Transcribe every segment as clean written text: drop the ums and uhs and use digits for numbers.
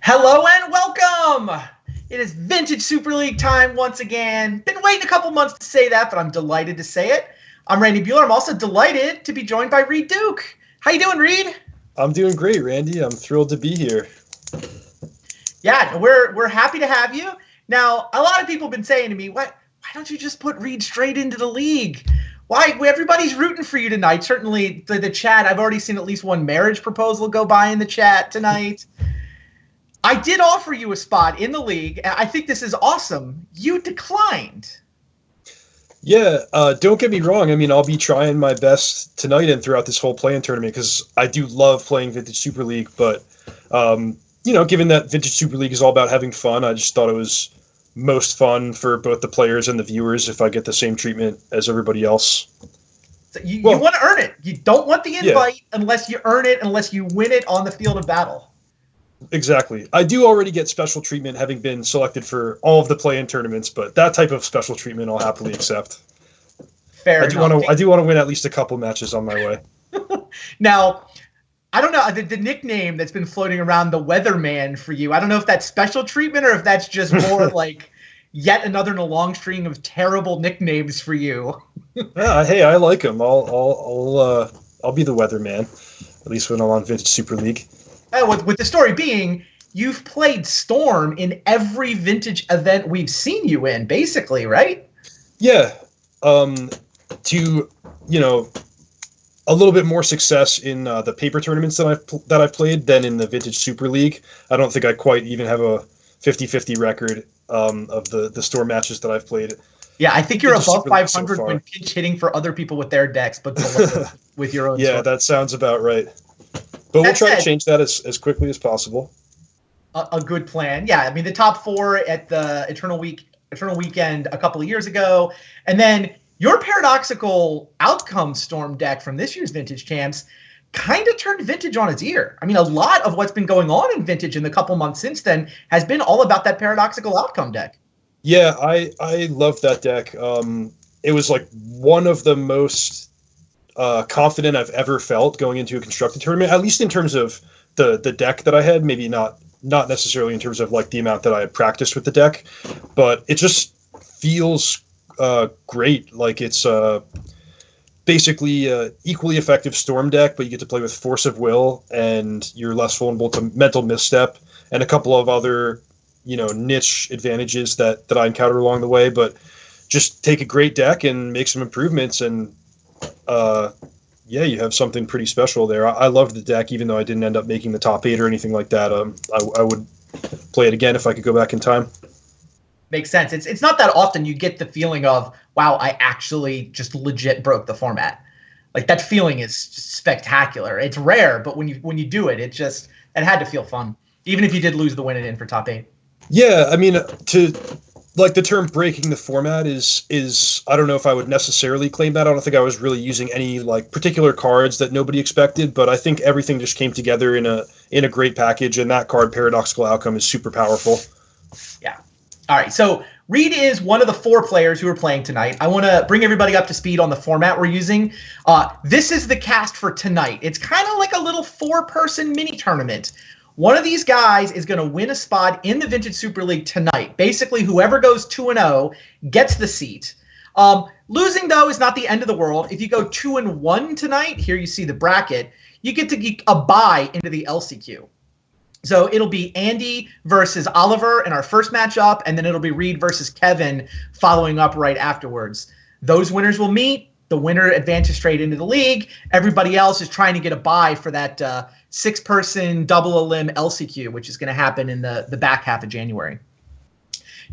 Hello and welcome! It is Vintage Super League time once again. Been waiting a couple months to say that, but I'm delighted to say it. I'm Randy Bueller. I'm also delighted to be joined by Reed Duke. How you doing, Reed? I'm doing great, Randy. I'm thrilled to be here. Yeah, we're happy to have you. Now, a lot of people have been saying to me, why don't you just put Reed straight into the league? Why? Everybody's rooting for you tonight. Certainly the chat, I've already seen at least one marriage proposal go by in the chat tonight. I did offer you a spot in the league. I think this is awesome. You declined. Yeah, don't get me wrong. I mean, I'll be trying my best tonight and throughout this whole play-in tournament because I do love playing Vintage Super League. But, given that Vintage Super League is all about having fun, I just thought it was most fun for both the players and the viewers if I get the same treatment as everybody else. So you want to earn it. You don't want the invite unless you earn it, unless you win it on the field of battle. Exactly. I do already get special treatment having been selected for all of the play-in tournaments, but that type of special treatment I'll happily accept. Fair enough. I do want to win at least a couple matches on my way. Now, I don't know, the nickname that's been floating around, the Weatherman, for you, I don't know if that's special treatment or if that's just more like yet another in a long string of terrible nicknames for you. Yeah, hey, I like them. I'll be the Weatherman, at least when I'm on Vintage Super League. With the story being, you've played Storm in every Vintage event we've seen you in, basically, right? Yeah. To a little bit more success in the paper tournaments that I've played than in the Vintage Super League. I don't think I quite even have a 50-50 record of the Storm matches that I've played. Yeah, I think you're above 500 when pinch hitting for other people with their decks, but below with your own. Yeah, Storm. That sounds about right. But we'll try to change that as quickly as possible. A good plan. Yeah, I mean, the top four at the Eternal Weekend a couple of years ago. And then your paradoxical outcome Storm deck from this year's Vintage Champs kind of turned Vintage on its ear. I mean, a lot of what's been going on in Vintage in the couple months since then has been all about that paradoxical outcome deck. Yeah, I love that deck. It was like one of the most confident I've ever felt going into a constructed tournament, at least in terms of the deck that I had. Maybe not necessarily in terms of like the amount that I had practiced with the deck, but it just feels great. Like it's basically equally effective Storm deck, but you get to play with Force of Will and you're less vulnerable to mental misstep and a couple of other niche advantages that I encountered along the way. But just take a great deck and make some improvements and you have something pretty special there. I loved the deck, even though I didn't end up making the top 8 or anything like that. I would play it again if I could go back in time. Makes sense. It's not that often you get the feeling of, wow, I actually just legit broke the format. Like, that feeling is spectacular. It's rare, but when you do it, it had to feel fun, even if you did lose the win and in for top 8. Yeah, I mean, like the term breaking the format is I don't know if I would necessarily claim that. I don't think I was really using any like particular cards that nobody expected, but I think everything just came together in a great package, and that card, Paradoxical Outcome, is super powerful. Yeah. All right. So Reed is one of the 4 players who are playing tonight. I want to bring everybody up to speed on the format we're using. This is the cast for tonight. It's kind of like a little 4-person mini tournament. One of these guys is going to win a spot in the Vintage Super League tonight. Basically, whoever goes 2-0 gets the seat. Losing, though, is not the end of the world. If you go 2-1 tonight, here you see the bracket, you get to get a bye into the LCQ. So it'll be Andy versus Oliver in our first matchup, and then it'll be Reed versus Kevin following up right afterwards. Those winners will meet. The winner advances straight into the league. Everybody else is trying to get a bye for that 6-person double elim LCQ, which is going to happen in the back half of January.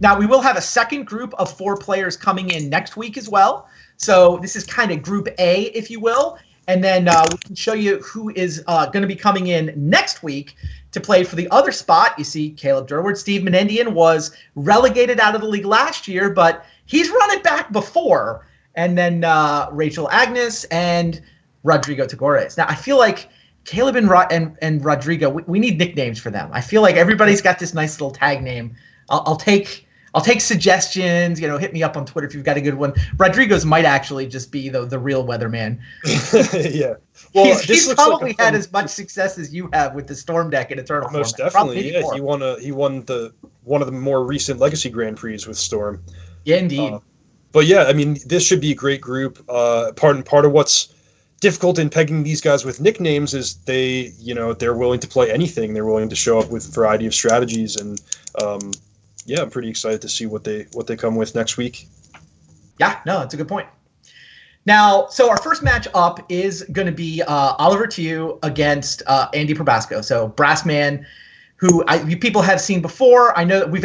Now, we will have a second group of 4 players coming in next week as well. So this is kind of Group A, if you will. And then we can show you who is going to be coming in next week to play for the other spot. You see Caleb Durward. Steve Menendian was relegated out of the league last year, but he's run it back before. And then Rachel Agnes and Rodrigo Tagores. Now, I feel like Caleb and Rodrigo, we need nicknames for them. I feel like everybody's got this nice little tag name. I'll take I'll take suggestions. Hit me up on Twitter if you've got a good one. Rodrigo's might actually just be the real weatherman. Yeah. Well, he's probably had as much success as you have with the Storm deck in Eternal. Most format. definitely, yeah. He won one of the more recent Legacy Grand Prix with Storm. Yeah, indeed. But yeah, I mean, this should be a great group. Part of what's difficult in pegging these guys with nicknames is they're willing to play anything. They're willing to show up with a variety of strategies, and yeah, I'm pretty excited to see what they come with next week. Yeah, no, that's a good point. Now, so our first match up is going to be Oliver Tew against Andy Probasco. So Brassman, who you people have seen before. I know that we've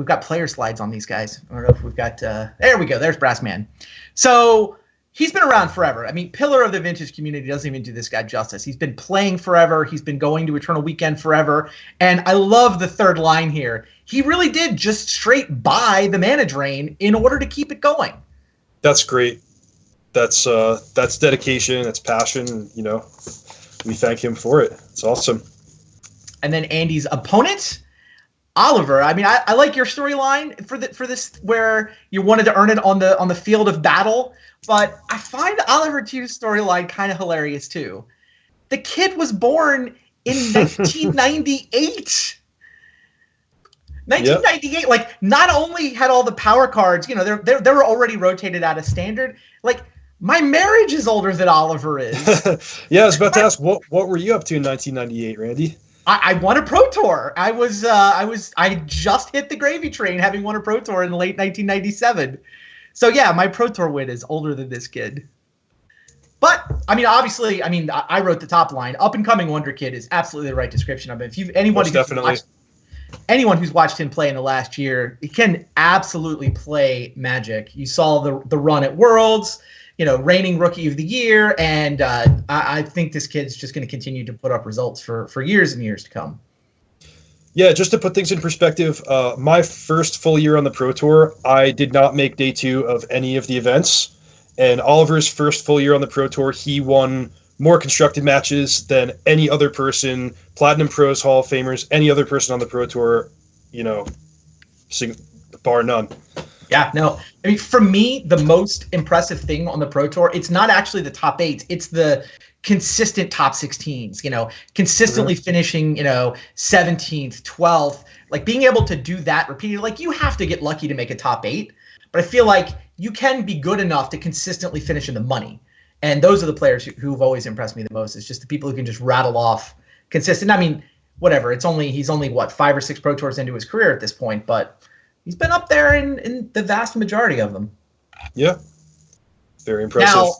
got player slides on these guys. I don't know if we've got. There we go. There's Brassman. So he's been around forever. I mean, pillar of the vintage community doesn't even do this guy justice. He's been playing forever. He's been going to Eternal Weekend forever. And I love the third line here. He really did just straight buy the mana drain in order to keep it going. That's great. That's dedication. That's passion. We thank him for it. It's awesome. And then Andy's opponent, Oliver. I mean, I like your storyline for this, where you wanted to earn it on the field of battle. But I find Oliver Tew's storyline kind of hilarious too. The kid was born in 1998. 1998, yep. Like, not only had all the power cards, they were already rotated out of standard. Like, my marriage is older than Oliver is. Yeah, I was about to ask, what were you up to in 1998, Randy? I won a Pro Tour. I just hit the gravy train, having won a Pro Tour in late 1997. So yeah, my Pro Tour win is older than this kid. But I mean, obviously, I wrote the top line. Up and coming wonder kid is absolutely the right description of it. If anyone who's watched him play in the last year, he can absolutely play Magic. You saw the run at Worlds, reigning Rookie of the Year, and I think this kid's just going to continue to put up results for years and years to come. Yeah, just to put things in perspective, my first full year on the Pro Tour, I did not make day 2 of any of the events. And Oliver's first full year on the Pro Tour, he won more constructed matches than any other person, Platinum Pros, Hall of Famers, any other person on the Pro Tour, bar none. Yeah, no. I mean, for me, the most impressive thing on the Pro Tour, it's not actually the top 8s. It's the consistent top 16s, consistently finishing, 17th, 12th, like being able to do that repeatedly. Like, you have to get lucky to make a top 8, but I feel like you can be good enough to consistently finish in the money. And those are the players who've always impressed me the most. It's just the people who can just rattle off consistent. I mean, whatever. He's only what, 5 or 6 Pro Tours into his career at this point, but he's been up there in the vast majority of them. Yeah. Very impressive. Now,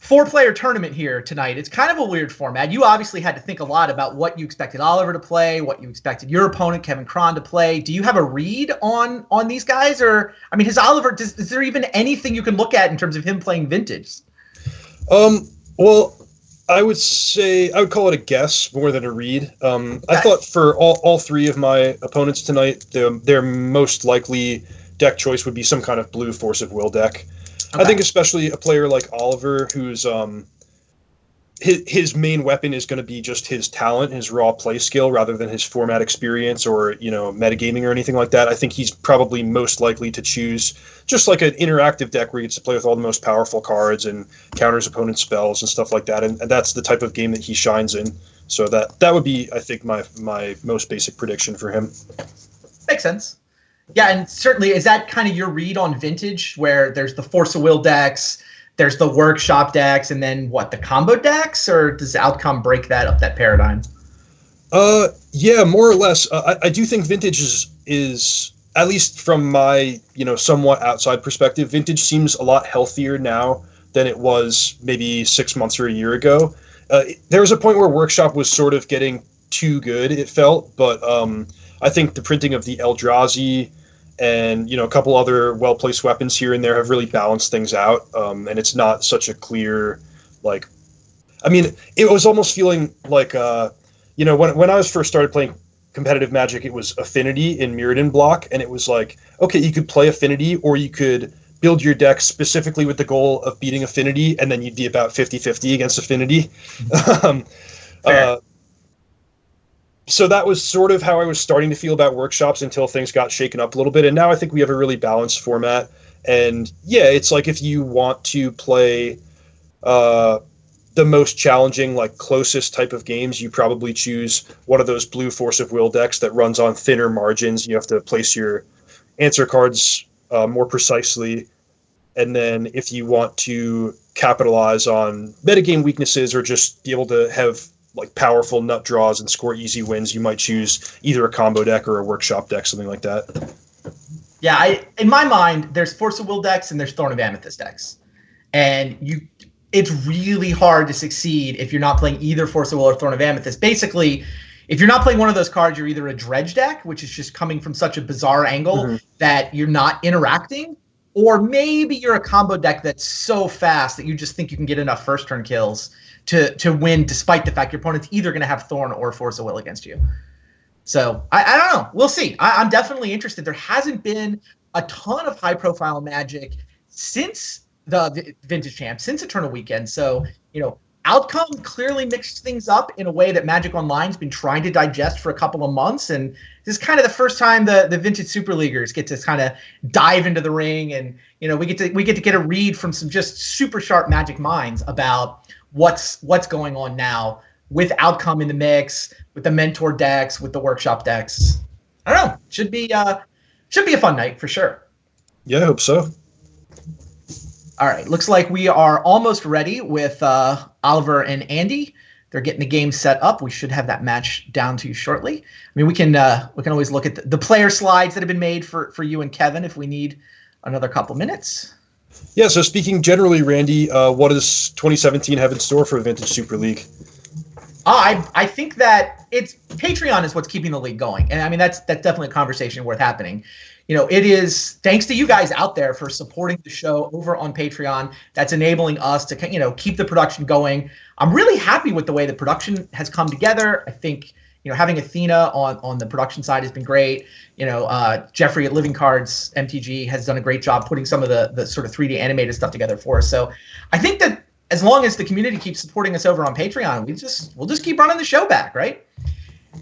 4-player tournament here tonight. It's kind of a weird format. You obviously had to think a lot about what you expected Oliver to play, what you expected your opponent, Kevin Cron, to play. Do you have a read on these guys? Or, I mean, is there even anything you can look at in terms of him playing Vintage? Well, I would call it a guess more than a read. I thought for all 3 of my opponents tonight, their most likely deck choice would be some kind of blue Force of Will deck. Okay. I think especially a player like Oliver, who's his main weapon is going to be just his talent, his raw play skill, rather than his format experience or metagaming or anything like that. I think he's probably most likely to choose just like an interactive deck where he gets to play with all the most powerful cards and counters opponent's spells and stuff like that. And that's the type of game that he shines in. So that would be, I think, my most basic prediction for him. Makes sense. Yeah, and certainly, is that kind of your read on Vintage, where there's the Force of Will decks, there's the Workshop decks, and then what, the combo decks, or does Outcome break that paradigm? Yeah, more or less. I do think Vintage is at least from my somewhat outside perspective, Vintage seems a lot healthier now than it was maybe 6 months or a year ago. There was a point where Workshop was sort of getting too good, it felt, but I think the printing of the Eldrazi and a couple other well-placed weapons here and there have really balanced things out, and it's not such a clear, like, I mean, it was almost feeling like when I was first started playing competitive Magic, it was Affinity in Mirrodin block, and it was like, okay, you could play Affinity, or you could build your deck specifically with the goal of beating Affinity, and then you'd be about 50-50 against Affinity. So that was sort of how I was starting to feel about workshops until things got shaken up a little bit. And now I think we have a really balanced format. And yeah, it's like if you want to play the most challenging, like closest type of games, you probably choose one of those blue Force of Will decks that runs on thinner margins. You have to place your answer cards more precisely. And then if you want to capitalize on metagame weaknesses or just be able to have like powerful nut draws and score easy wins, you might choose either a combo deck or a workshop deck, something like that. Yeah, in my mind, there's Force of Will decks and there's Thorn of Amethyst decks. And it's really hard to succeed if you're not playing either Force of Will or Thorn of Amethyst. Basically, if you're not playing one of those cards, you're either a dredge deck, which is just coming from such a bizarre angle that you're not interacting, or maybe you're a combo deck that's so fast that you just think you can get enough first turn kills to win, despite the fact your opponent's either going to have Thorn or Force of Will against you. So I don't know. We'll see. I'm definitely interested. There hasn't been a ton of high-profile Magic since the Vintage Champ, since Eternal Weekend. So, Outcome clearly mixed things up in a way that Magic Online's been trying to digest for a couple of months. And this is kind of the first time the Vintage Super Leaguers get to kind of dive into the ring. And, we get to get a read from some just super sharp Magic minds about what's going on now with Outcome in the mix, with the Mentor decks, with the Workshop decks. I don't know. Should be a fun night for sure. Yeah, I hope so. All right, looks like we are almost ready with Oliver and Andy. They're getting the game set up. We should have that match down to you shortly. I mean, we can always look at the player slides that have been made for you and Kevin if we need another couple minutes. Yeah, so speaking generally, Randy, what does 2017 have in store for Vintage Super League? I think that it's Patreon is what's keeping the league going. And I mean, that's definitely a conversation worth happening. It is thanks to you guys out there for supporting the show over on Patreon. That's enabling us to, keep the production going. I'm really happy with the way the production has come together. I think, having Athena on the production side has been great. Jeffrey at Living Cards MTG has done a great job putting some of the sort of 3D animated stuff together for us. So I think that as long as the community keeps supporting us over on Patreon, we'll just keep running the show back, right?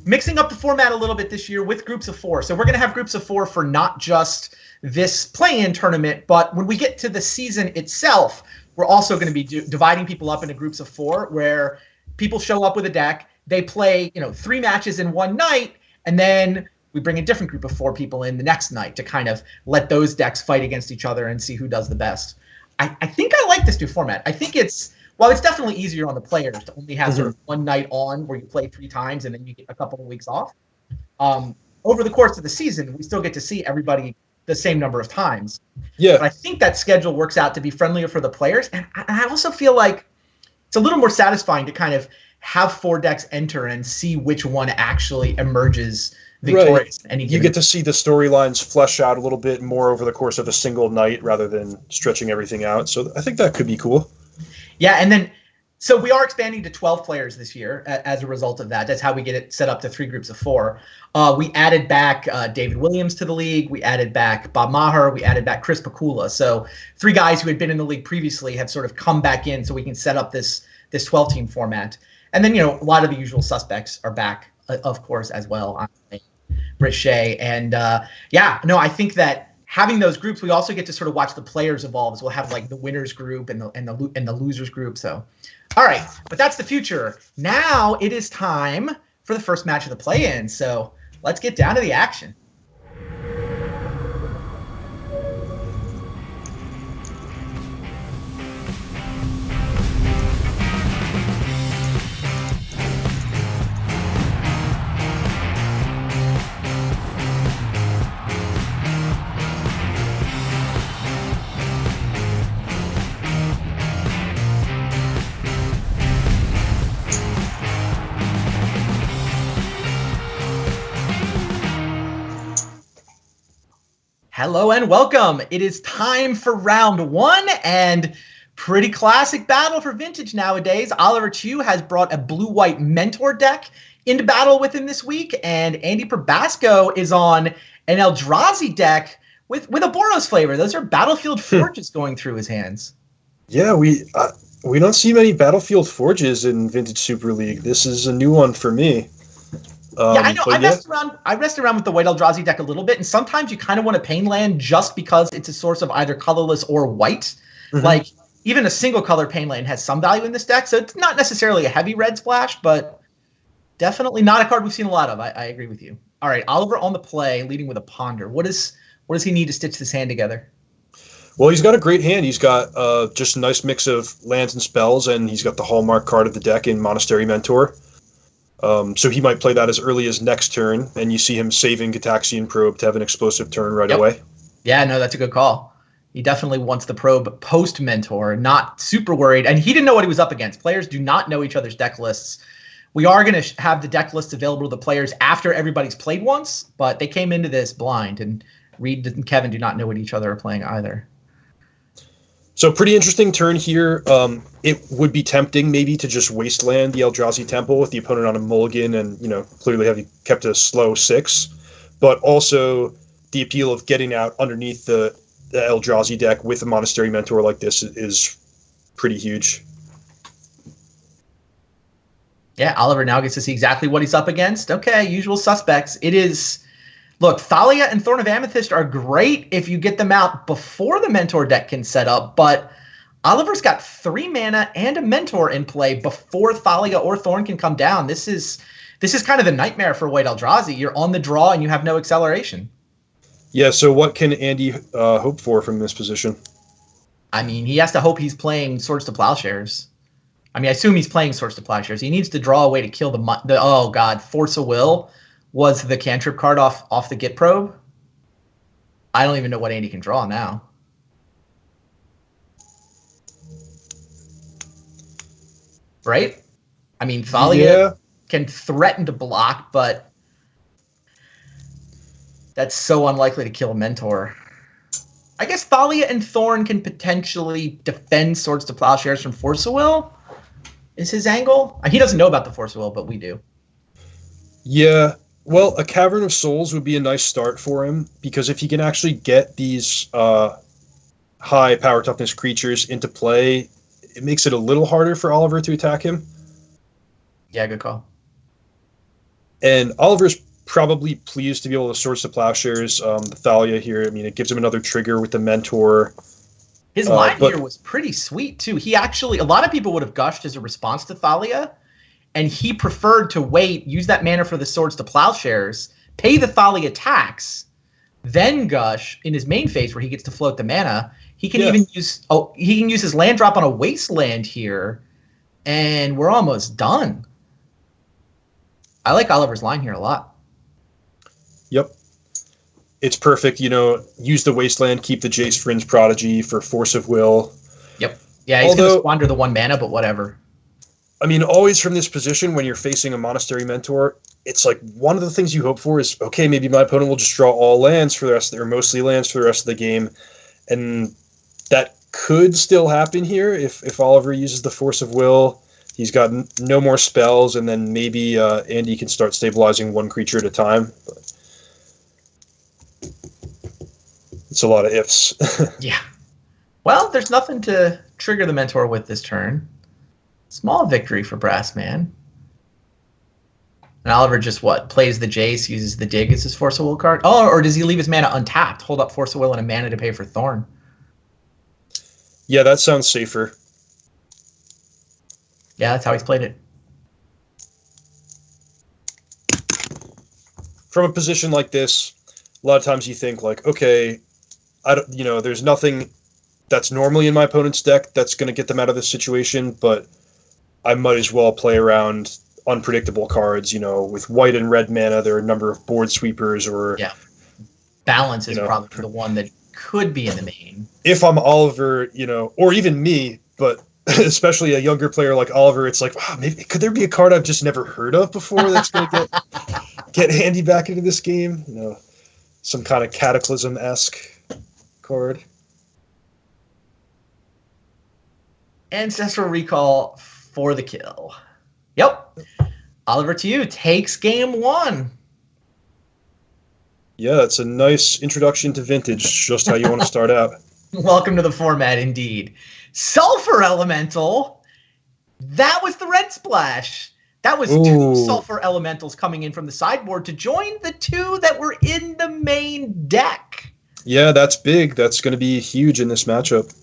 Mixing up the format a little bit this year with groups of 4. So we're going to have groups of 4 for not just this play-in tournament, but when we get to the season itself, we're also going to be dividing people up into groups of 4 where people show up with a deck, they play, 3 matches in one night, and then we bring a different group of 4 people in the next night to kind of let those decks fight against each other and see who does the best. I think I like this new format. I think it's definitely easier on the players to only have sort of one night on where you play 3 times and then you get a couple of weeks off. Over the course of the season, we still get to see everybody the same number of times. Yeah. But I think that schedule works out to be friendlier for the players. And I also feel like it's a little more satisfying to kind of have 4 decks enter and see which one actually emerges victorious. Right. You get to see the storylines flesh out a little bit more over the course of a single night rather than stretching everything out. So I think that could be cool. Yeah, and then so we are expanding to 12 players this year as a result of that. That's how we get it set up to 3 groups of 4. We added back David Williams to the league. We added back Bob Maher. We added back Chris Pakula. So 3 guys who had been in the league previously have sort of come back in so we can set up this 12-team format. And then, a lot of the usual suspects are back, of course, as well. Rich Shea. And I think that having those groups, we also get to sort of watch the players evolve. So we'll have like the winners group and the losers group. So, all right, but that's the future. Now it is time for the first match of the play-in. So let's get down to the action. Hello and welcome. It is time for round 1 and pretty classic battle for Vintage nowadays. Oliver Chu has brought a blue-white Mentor deck into battle with him this week, and Andy Probasco is on an Eldrazi deck with a Boros flavor. Those are Battlefield Forges going through his hands. Yeah, we don't see many Battlefield Forges in Vintage Super League. This is a new one for me. Yeah, I know. But yeah, I messed around with the White Eldrazi deck a little bit, and sometimes you kind of want a Pain land just because it's a source of either colorless or white. Like, even a single color Pain land has some value in this deck, so it's not necessarily a heavy red splash, but definitely not a card we've seen a lot of. I agree with you. All right, Oliver on the play, leading with a Ponder. What does he need to stitch this hand together? well, he's got a great hand. He's got just a nice mix of lands and spells, and he's got the hallmark card of the deck in Monastery Mentor. So he might play that as early as next turn, and you see him saving Gitaxian Probe to have an explosive turn right away. Yeah, no, that's a good call. He definitely wants the Probe post-Mentor, not super worried. And he didn't know what he was up against. Players do not know each other's deck lists. We are going to have the deck lists available to the players after everybody's played once, but they came into this blind, and Reed and Kevin do not know what each other are playing either. So pretty interesting turn here. It would be tempting maybe to just wasteland the Eldrazi Temple with the opponent on a mulligan and, clearly have kept a slow 6. But also the appeal of getting out underneath the Eldrazi deck with a Monastery Mentor like this is pretty huge. Yeah, Oliver now gets to see exactly what he's up against. Okay, usual suspects. It is... Look, Thalia and Thorn of Amethyst are great if you get them out before the Mentor deck can set up, but Oliver's got 3 mana and a Mentor in play before Thalia or Thorn can come down. This is kind of the nightmare for White Eldrazi. You're on the draw and you have no acceleration. Yeah, so what can Andy hope for from this position? I mean, he has to hope he's playing Swords to Plowshares. I mean, I assume he's playing Swords to Plowshares. He needs to draw a way to kill the oh god, Force of Will was the cantrip card off the Git Probe. I don't even know what Andy can draw now. Right? I mean, Thalia can threaten to block, but that's so unlikely to kill a Mentor. I guess Thalia and Thorn can potentially defend Swords to Plowshares from Force of Will, is his angle. He doesn't know about the Force of Will, but we do. Yeah. Well, a Cavern of Souls would be a nice start for him, because if he can actually get these high power toughness creatures into play, it makes it a little harder for Oliver to attack him. Yeah, good call. And Oliver's probably pleased to be able to Swords to Plowshares the Thalia here. I mean, it gives him another trigger with the Mentor. His line here was pretty sweet, too. He actually, a lot of people would have gushed as a response to Thalia, and he preferred to wait, use that mana for the Swords to Plowshares, pay the Thalia tax, then gush in his main phase where he gets to float the mana. He can even use his land drop on a wasteland here, and we're almost done. I like Oliver's line here a lot. Yep. It's perfect, use the wasteland, keep the Jace Fringe Prodigy for Force of Will. Yep. Yeah, he's going to squander the 1 mana, but whatever. I mean, always from this position, when you're facing a Monastery Mentor, it's like one of the things you hope for is, okay, maybe my opponent will just draw all lands for the rest or mostly lands for the rest of the game. And that could still happen here if Oliver uses the Force of Will. He's got no more spells, and then maybe Andy can start stabilizing 1 creature at a time. But it's a lot of ifs. Yeah. Well, there's nothing to trigger the Mentor with this turn. Small victory for Brassman. And Oliver just plays the Jace, uses the Dig as his Force of Will card? Oh, or does he leave his mana untapped, hold up Force of Will and a mana to pay for Thorn? Yeah, that sounds safer. Yeah, that's how he's played it. From a position like this, a lot of times you think like, okay, there's nothing that's normally in my opponent's deck that's going to get them out of this situation, but I might as well play around unpredictable cards. With white and red mana, there are a number of board sweepers or... Yeah, balance is probably the one that could be in the main. If I'm Oliver, or even me, but especially a younger player like Oliver, it's like, wow, maybe could there be a card I've just never heard of before that's going to get Andy back into this game? Some kind of Cataclysm-esque card. Ancestral Recall for the kill. Yep. Oliver to you. Takes game 1. Yeah, it's a nice introduction to Vintage, just how you want to start out. Welcome to the format, indeed. Sulfur Elemental. That was the red splash. That was Ooh. 2 Sulfur Elementals coming in from the sideboard to join the 2 that were in the main deck. Yeah, that's big. That's going to be huge in this matchup.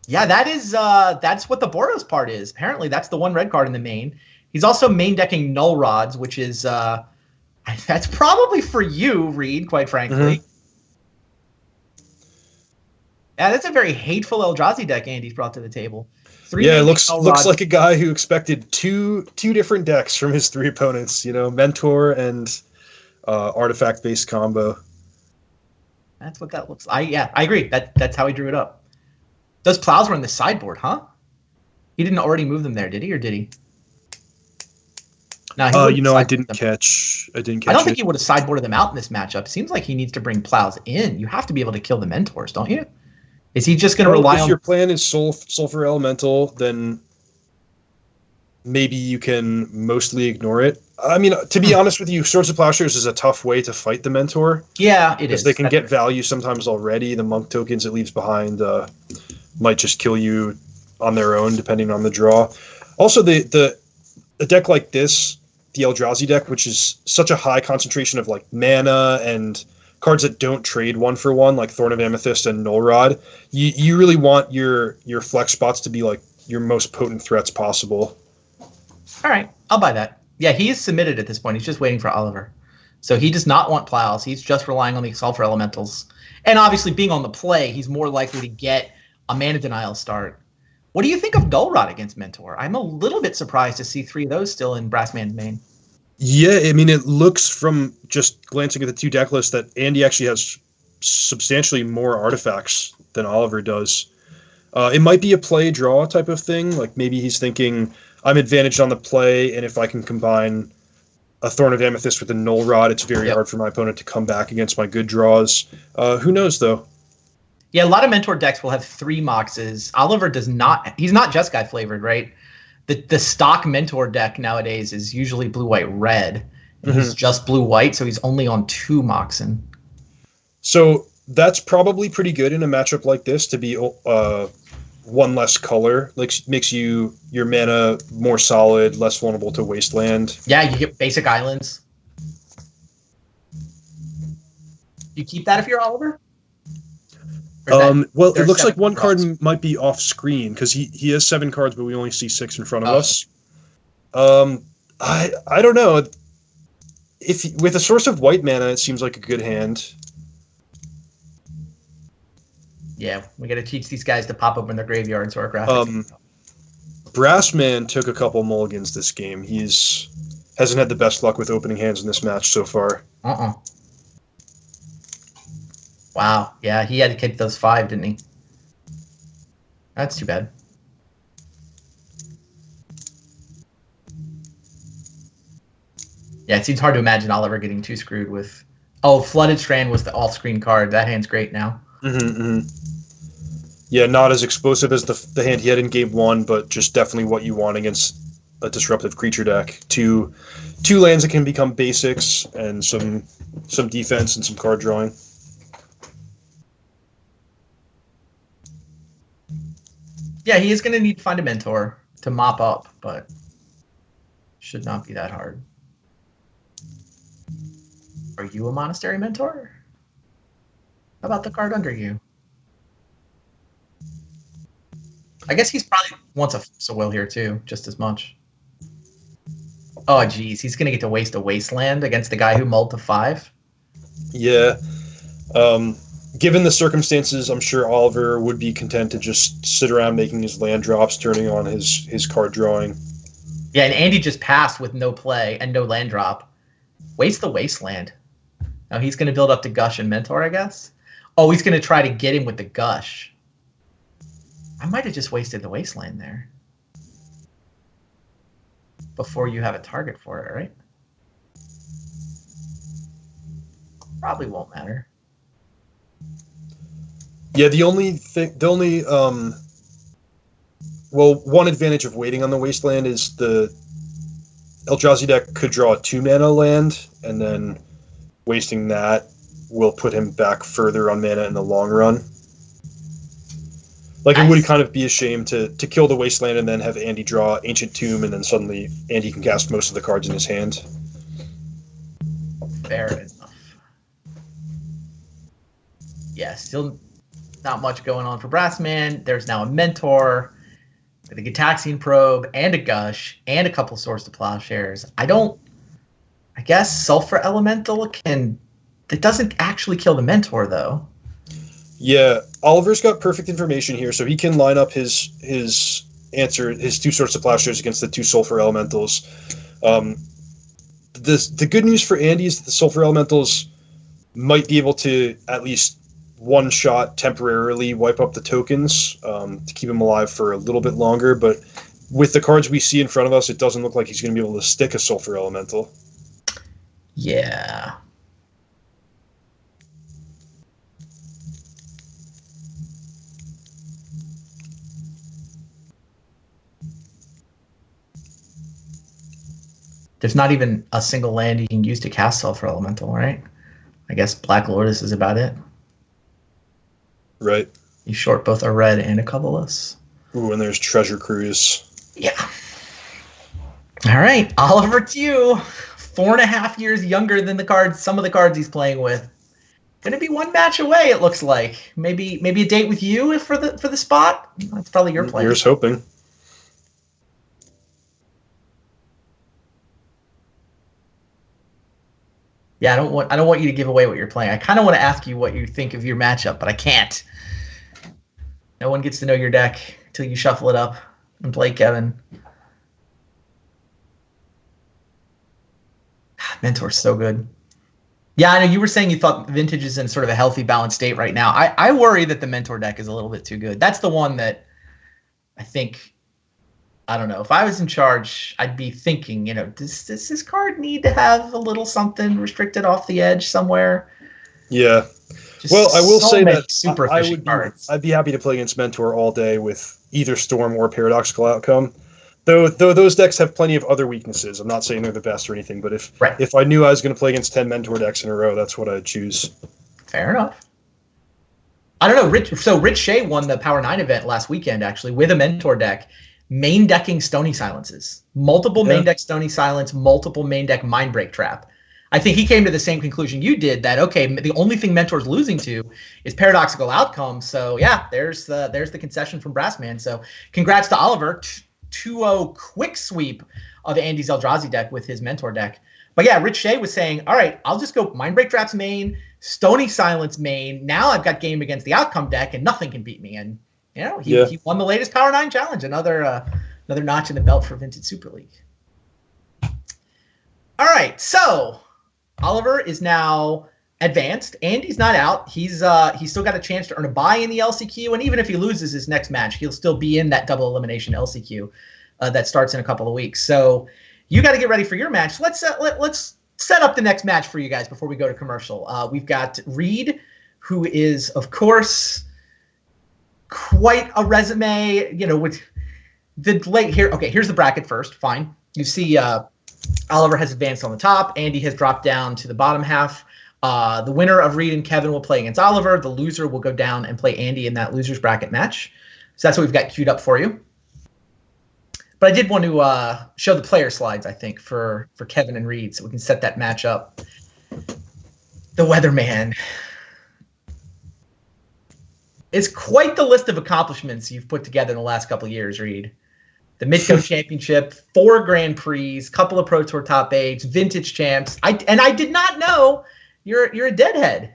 Yeah, that's what the Boros part is. Apparently, that's the 1 red card in the main. He's also main decking Null Rods, which is that's probably for you, Reed, quite frankly. Mm-hmm. Yeah, that's a very hateful Eldrazi deck Andy's brought to the table. 3 Yeah, it looks like a guy who expected two different decks from his 3 opponents. Mentor and artifact-based combo. That's what that looks like. I agree. That's how he drew it up. Those plows were in the sideboard, huh? He didn't already move them there, did he? Or did he? No, I didn't catch. I don't think he would have sideboarded them out in this matchup. Seems like he needs to bring plows in. You have to be able to kill the mentors, don't you? Is he just going to rely on... If your plan is Sulfur Elemental, then maybe you can mostly ignore it. I mean, to be honest with you, Swords of Plowshares is a tough way to fight the Mentor. Yeah, it is. Because they can get value sometimes already. The Monk tokens it leaves behind might just kill you on their own, depending on the draw. Also, a deck like this, the Eldrazi deck, which is such a high concentration of like mana and cards that don't trade 1-for-1, like Thorn of Amethyst and Null Rod, you really want your flex spots to be like your most potent threats possible. All right, I'll buy that. Yeah, he is submitted at this point. He's just waiting for Oliver. So he does not want plows. He's just relying on the Sulfur Elementals. And obviously, being on the play, he's more likely to get a mana denial start. What do you think of Null Rod against Mentor? I'm a little bit surprised to see 3 of those still in Brassman's main. Yeah, I mean, it looks from just glancing at the 2 deck lists that Andy actually has substantially more artifacts than Oliver does. It might be a play-draw type of thing. Like maybe he's thinking, I'm advantaged on the play, and if I can combine a Thorn of Amethyst with a Null Rod, it's very hard for my opponent to come back against my good draws. Who knows, though? Yeah, a lot of Mentor decks will have 3 Moxes. Oliver does not. He's not Just Guy flavored, right? The stock Mentor deck nowadays is usually blue, white, red. And he's just blue, white, so he's only on 2 Moxen. So that's probably pretty good in a matchup like this to be 1 less color. Like makes your mana more solid, less vulnerable to Wasteland. Yeah, you get basic islands. You keep that if you're Oliver? Well, it looks like 1 card might be off screen because he has 7 cards, but we only see 6 in front of us. I don't know. If with a source of white mana, it seems like a good hand. Yeah, we got to teach these guys to pop open their graveyards or graphics. Brassman took a couple mulligans this game. Hasn't had the best luck with opening hands in this match so far. Wow. Yeah, he had to kick those 5, didn't he? That's too bad. Yeah, it seems hard to imagine Oliver getting too screwed with... Oh, Flooded Strand was the off-screen card. That hand's great now. Yeah, not as explosive as the hand he had in game 1, but just definitely what you want against a disruptive creature deck. Two lands that can become basics and some defense and some card drawing. Yeah, he is going to need to find a mentor to mop up, but should not be that hard. Are you a monastery mentor? How about the card under you? I guess he's probably wants a Force of Will here too, just as much. Oh, geez, he's going to get to waste a Wasteland against the guy who mulled to 5? Yeah. Given the circumstances, I'm sure Oliver would be content to just sit around making his land drops, turning on his card drawing. Yeah, and Andy just passed with no play and no land drop. Waste the Wasteland. Now he's going to build up to Gush and Mentor, I guess. Oh, he's going to try to get him with the Gush. I might have just wasted the Wasteland there. Before you have a target for it, right? Probably won't matter. Yeah, one advantage of waiting on the Wasteland is the Eldrazi deck could draw a 2-mana land, and then wasting that will put him back further on mana in the long run. Like, Nice. it would kind of be a shame to kill the Wasteland and then have Andy draw Ancient Tomb, and then suddenly Andy can cast most of the cards in his hand. Fair enough. Yeah, still not much going on for Brassman. There's now a Mentor with a Gitaxian Probe and a Gush and a couple Swords to Plowshares. I guess Sulfur Elemental it doesn't actually kill the Mentor, though. Yeah, Oliver's got perfect information here, so he can line up his two Swords to Plowshares against the two Sulfur Elementals. The good news for Andy is that the Sulfur Elementals might be able to at least one-shot temporarily wipe up the tokens to keep him alive for a little bit longer, but with the cards we see in front of us, it doesn't look like he's going to be able to stick a Sulfur Elemental. Yeah. There's not even a single land you can use to cast Sulfur Elemental, right? I guess Black Lotus is about it. Right. You short both a red and a colorless. Ooh, and there's Treasure Cruise. Yeah. All right, Oliver, it's you. 4.5 years younger than some of the cards he's playing with. Going to be one match away, it looks like. Maybe a date with you for the spot. That's probably your plan. Here's hoping. Yeah, I don't want you to give away what you're playing. I kind of want to ask you what you think of your matchup, but I can't. No one gets to know your deck until you shuffle it up and play Kevin. Mentor's so good. Yeah, I know you were saying you thought Vintage is in sort of a healthy, balanced state right now. I worry that the Mentor deck is a little bit too good. That's the one that I think, I don't know. If I was in charge, I'd be thinking, does this card need to have a little something restricted off the edge somewhere? Yeah. Just well, I will say that super efficient cards. I'd be happy to play against Mentor all day with either Storm or Paradoxical Outcome. Though those decks have plenty of other weaknesses. I'm not saying they're the best or anything, but if I knew I was going to play against 10 Mentor decks in a row, that's what I'd choose. Fair enough. I don't know. Rich Shea won the Power 9 event last weekend, actually, with a Mentor deck. Main decking Stony Silences. Multiple main deck Stony Silence, multiple main deck Mindbreak Trap. I think he came to the same conclusion you did, that, okay, the only thing Mentor's losing to is Paradoxical Outcome. So, yeah, there's the concession from Brassman. So, congrats to Oliver. 2-0 quick sweep of Andy's Eldrazi deck with his Mentor deck. But, yeah, Rich Shea was saying, all right, I'll just go Mindbreak Traps main, Stony Silence main. Now I've got game against the Outcome deck, and nothing can beat me. And he won the latest Power 9 challenge, another notch in the belt for Vintage Super League. All right, so Oliver is now advanced. Andy's not out. He's still got a chance to earn a bye in the LCQ, and even if he loses his next match, he'll still be in that double elimination LCQ that starts in a couple of weeks. So you got to get ready for your match. Let's set up the next match for you guys before we go to commercial. We've got Reed, who is, of course, quite a resume, with the late here. Okay, here's the bracket first. Fine. You see Oliver has advanced on the top. Andy has dropped down to the bottom half. The winner of Reed and Kevin will play against Oliver. The loser will go down and play Andy in that loser's bracket match. So that's what we've got queued up for you. But I did want to show the player slides, I think, for Kevin and Reed, so we can set that match up. The Weatherman. It's quite the list of accomplishments you've put together in the last couple of years, Reed. The Midco Championship, 4 Grand Prix, couple of Pro Tour top 8s, Vintage Champs. I did not know you're a Deadhead.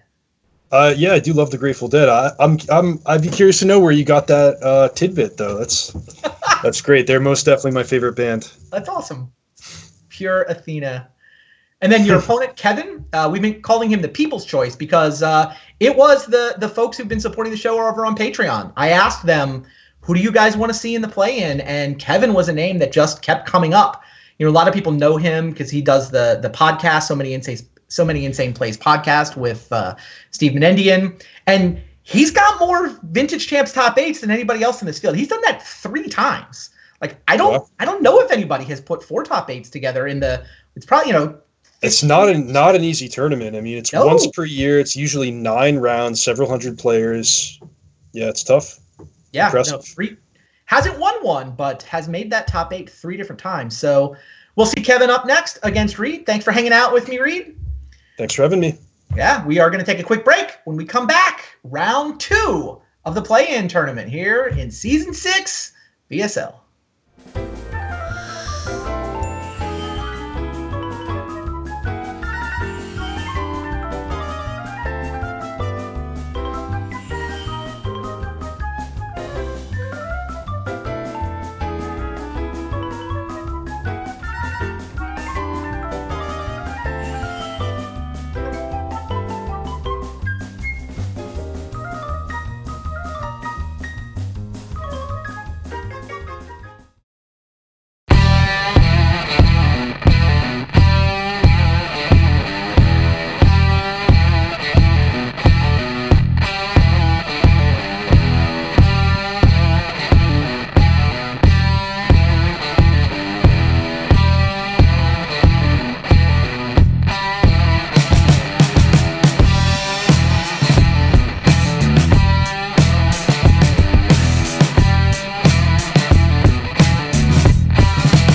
Yeah, I do love the Grateful Dead. I'd be curious to know where you got that tidbit, though. That's great. They're most definitely my favorite band. That's awesome. Pure Athena. And then your opponent, Kevin, we've been calling him the People's Choice because it was the folks who've been supporting the show over on Patreon. I asked them, who do you guys want to see in the play-in? And Kevin was a name that just kept coming up. A lot of people know him because he does the podcast, So Many Insane Plays podcast with Steve Menendian. And he's got more Vintage Champs top 8s than anybody else in this field. He's done that 3 times. Like, I don't know if anybody has put 4 top 8s together in the. It's probably It's not an easy tournament. I mean, it's once per year. It's usually 9 rounds, several hundred players. Yeah, it's tough. Yeah, impressive. Reed hasn't won one, but has made that top 8 3 different times. So we'll see Kevin up next against Reed. Thanks for hanging out with me, Reed. Thanks for having me. Yeah, we are going to take a quick break. When we come back, round 2 of the play-in tournament here in Season 6 VSL.